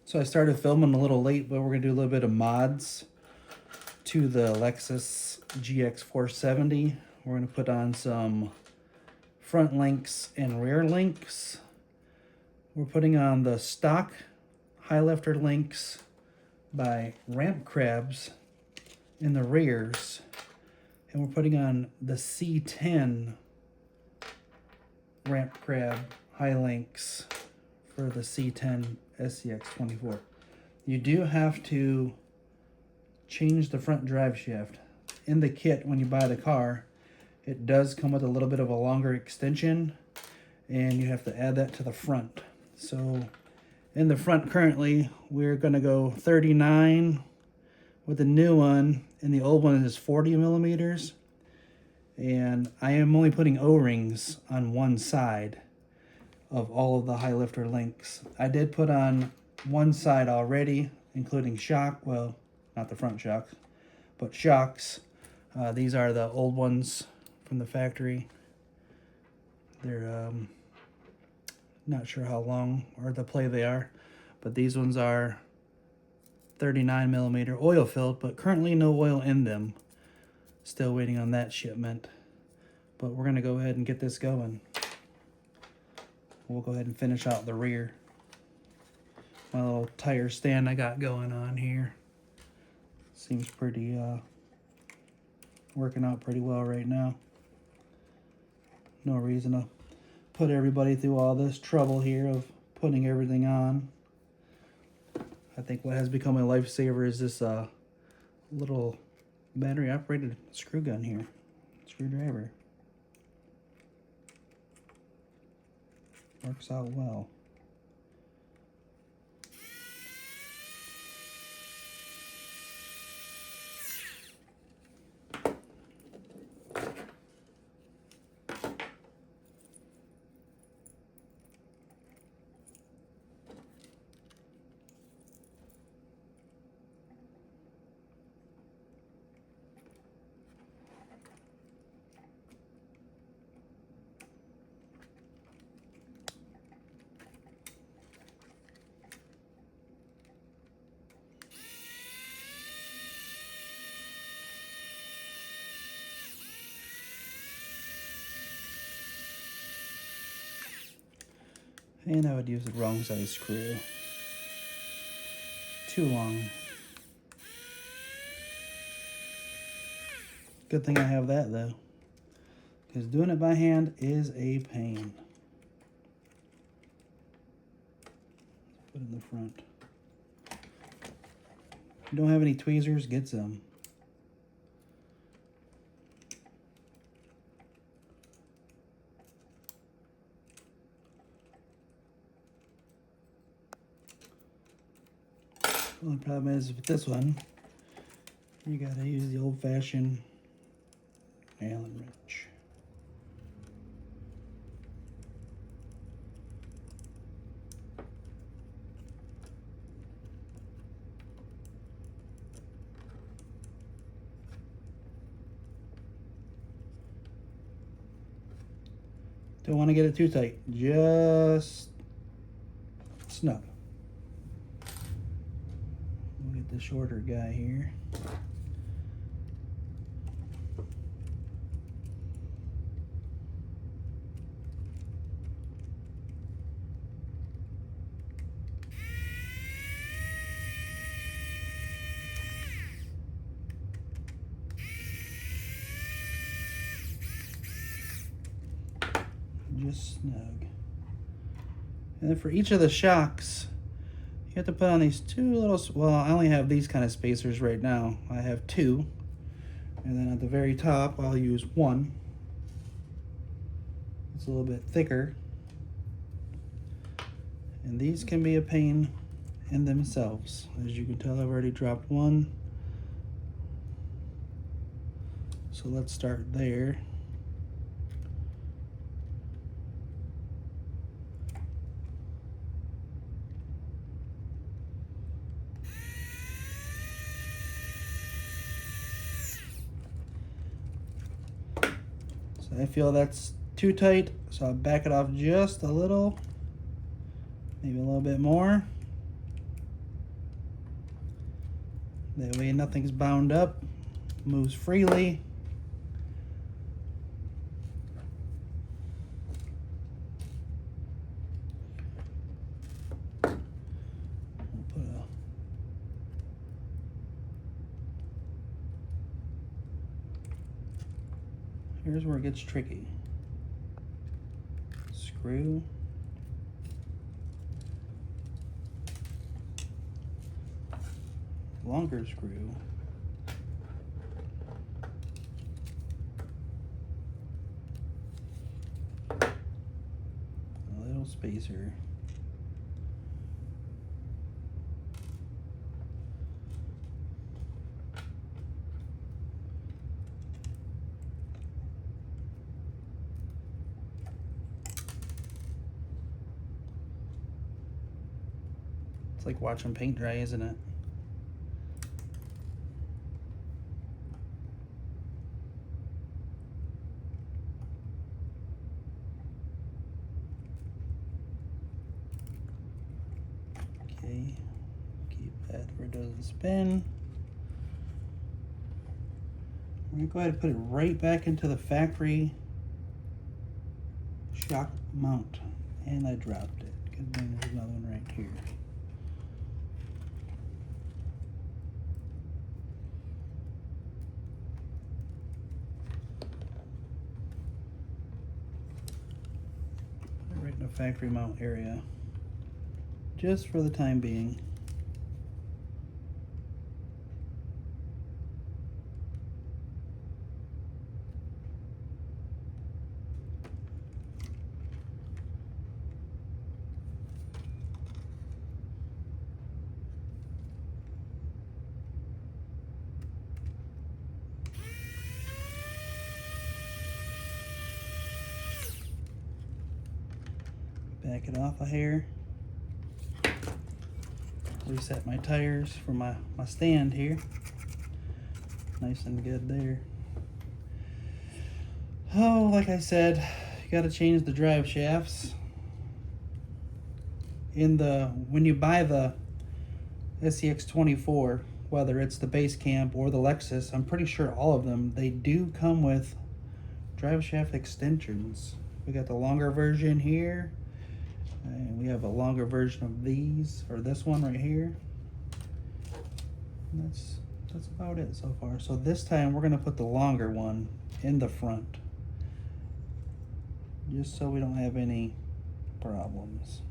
So I started filming a little late, but we're gonna do a little bit of mods to the Lexus GX470. We're gonna put on some front links and rear links. We're putting on the stock high lifter links by ramp crabs in the rears. And we're putting on the C10 ramp crab high links for the C10 Scx24. You do have to change the front drive shaft. In the kit, when you buy the car, it does come with a little bit of a longer extension, and you have to add that to the front. So in the front currently, we're gonna go 39 with the new one, and the old one is 40 millimeters. And I am only putting O-rings on one side of all of the high lifter links. I did put on one side already, including shock, well, not the front shocks, but shocks. These are the old ones from the factory. They're not sure how long or the play they are, but these ones are 39 millimeter oil filled, but currently no oil in them. Still waiting on that shipment, but we're gonna go ahead and get this going. We'll go ahead and finish out the rear. My little tire stand I got going on here seems pretty working out pretty well right now. No reason to put everybody through all this trouble here of putting everything on. I think what has become a lifesaver is this little battery operated screw gun here, screwdriver. Works out well. And I would use the wrong size screw. Too long. Good thing I have that though, because doing it by hand is a pain. Put it in the front. If you don't have any tweezers, get some. The only problem is with this one, you gotta use the old-fashioned Allen wrench. Don't want to get it too tight, just snug. The shorter guy here. Just snug. And then for each of the shocks, you have to put on these two little, well, I only have these kind of spacers right now. I have two. And then at the very top, I'll use one. It's a little bit thicker. And these can be a pain in themselves. As you can tell, I've already dropped one. So let's start there. I feel that's too tight, so I'll back it off just a little, maybe a little bit more. That way nothing's bound up, moves freely. Here's where it gets tricky. Screw. Longer screw. A little spacer. It's like watching paint dry, isn't it? Okay, keep that where it doesn't spin. We're gonna go ahead and put it right back into the factory shock mount. And I dropped it. Good thing there's another one right here. Put it right in the factory mount area. Just for the time being. Back it off a hair. Reset my tires for my stand here. Nice and good there. Oh, like I said, you got to change the drive shafts. When you buy the Scx24, whether it's the base camp or the Lexus, I'm pretty sure all of them, they do come with drive shaft extensions. We got the longer version here. And we have a longer version of these, or this one right here. And that's about it so far. So this time we're gonna put the longer one in the front, just so we don't have any problems.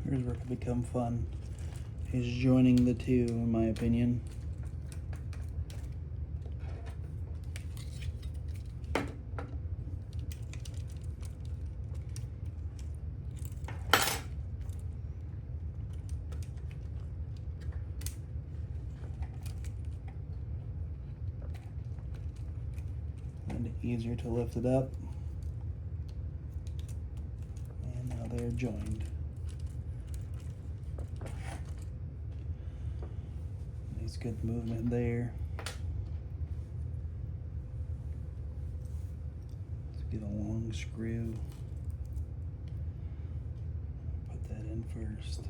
Here's where it can become fun, is joining the two, in my opinion. And easier to lift it up. And now they're joined. Nice good movement there. Let's get a long screw. Put that in first.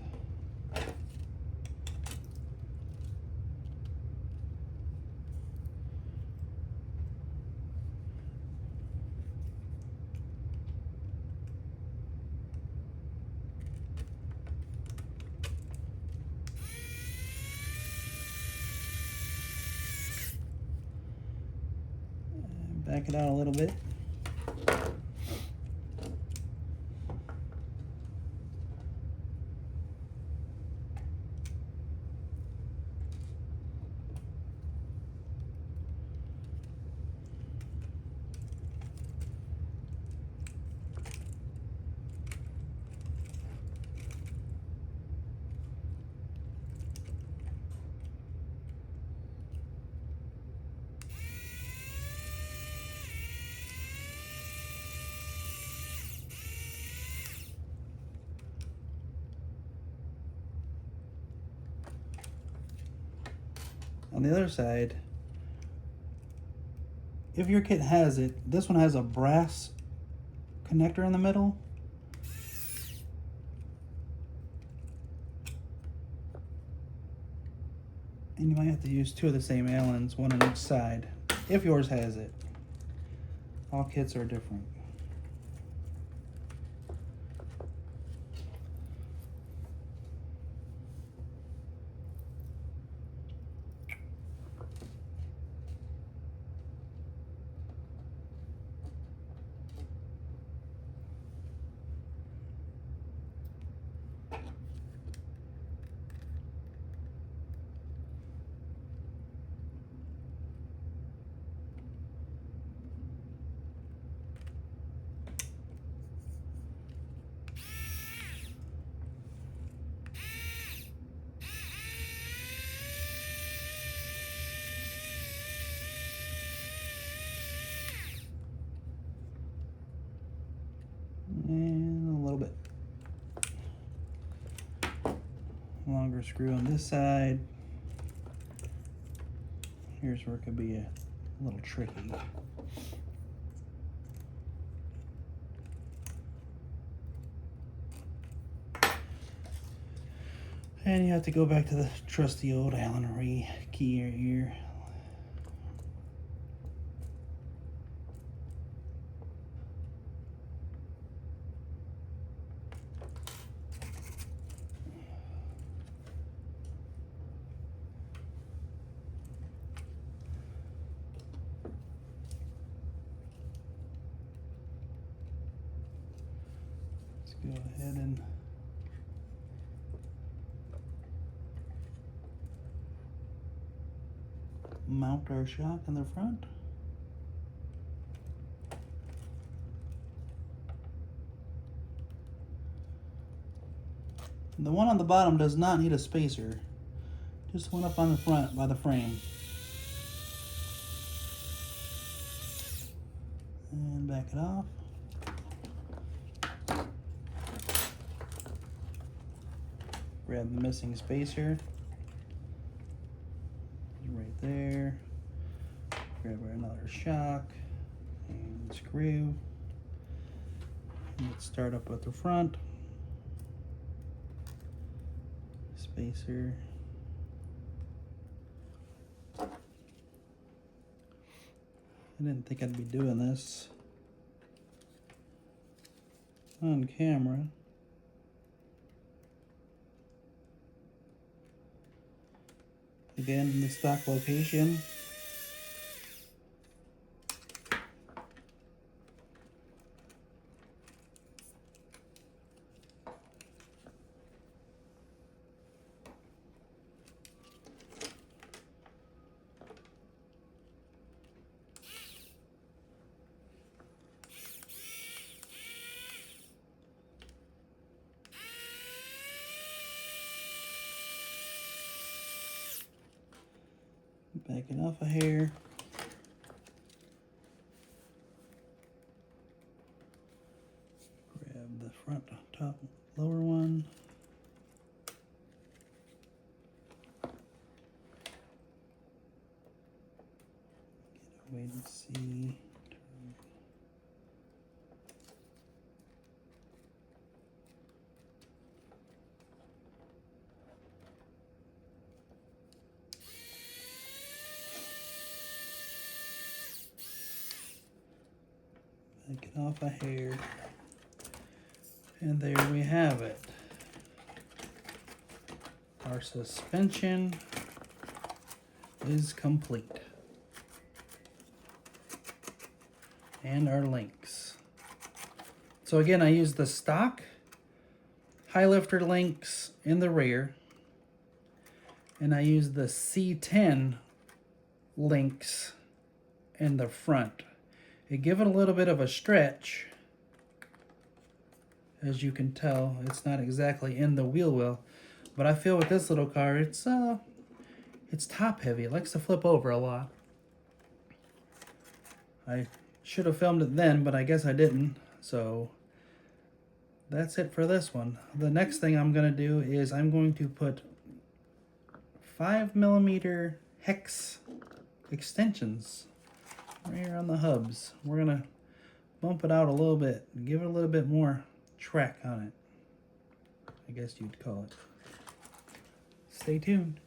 Back it out a little bit. on the other side, if your kit has it, this one has a brass connector in the middle. And you might have to use two of the same Allens, one on each side, if yours has it. All kits are different. And a little bit longer screw on this side. Here's where it could be a little tricky. And you have to go back to the trusty old Allen key your ear. Go ahead and mount our shock in the front. The one on the bottom does not need a spacer, just one up on the front by the frame. And back it off. Grab the missing spacer, right there. Grab another shock and screw. Let's start up at the front. Spacer. I didn't think I'd be doing this on camera. Again, in the stock location. Back it off a hair. Grab the front, top, lower one. Get a wait and see. Take it off a hair, and there we have it. Our suspension is complete, and our links. So again, I used the stock high lifter links in the rear, and I used the C10 links in the front. It give it a little bit of a stretch. As you can tell, it's not exactly in the wheel well, but I feel with this little car, it's top heavy. It likes to flip over a lot. I should have filmed it then, but I guess I didn't. So that's it for this one. The next thing I'm gonna do is I'm going to put 5mm hex extensions right here on the hubs. We're gonna bump it out a little bit and give it a little bit more track on it, I guess you'd call it. Stay tuned.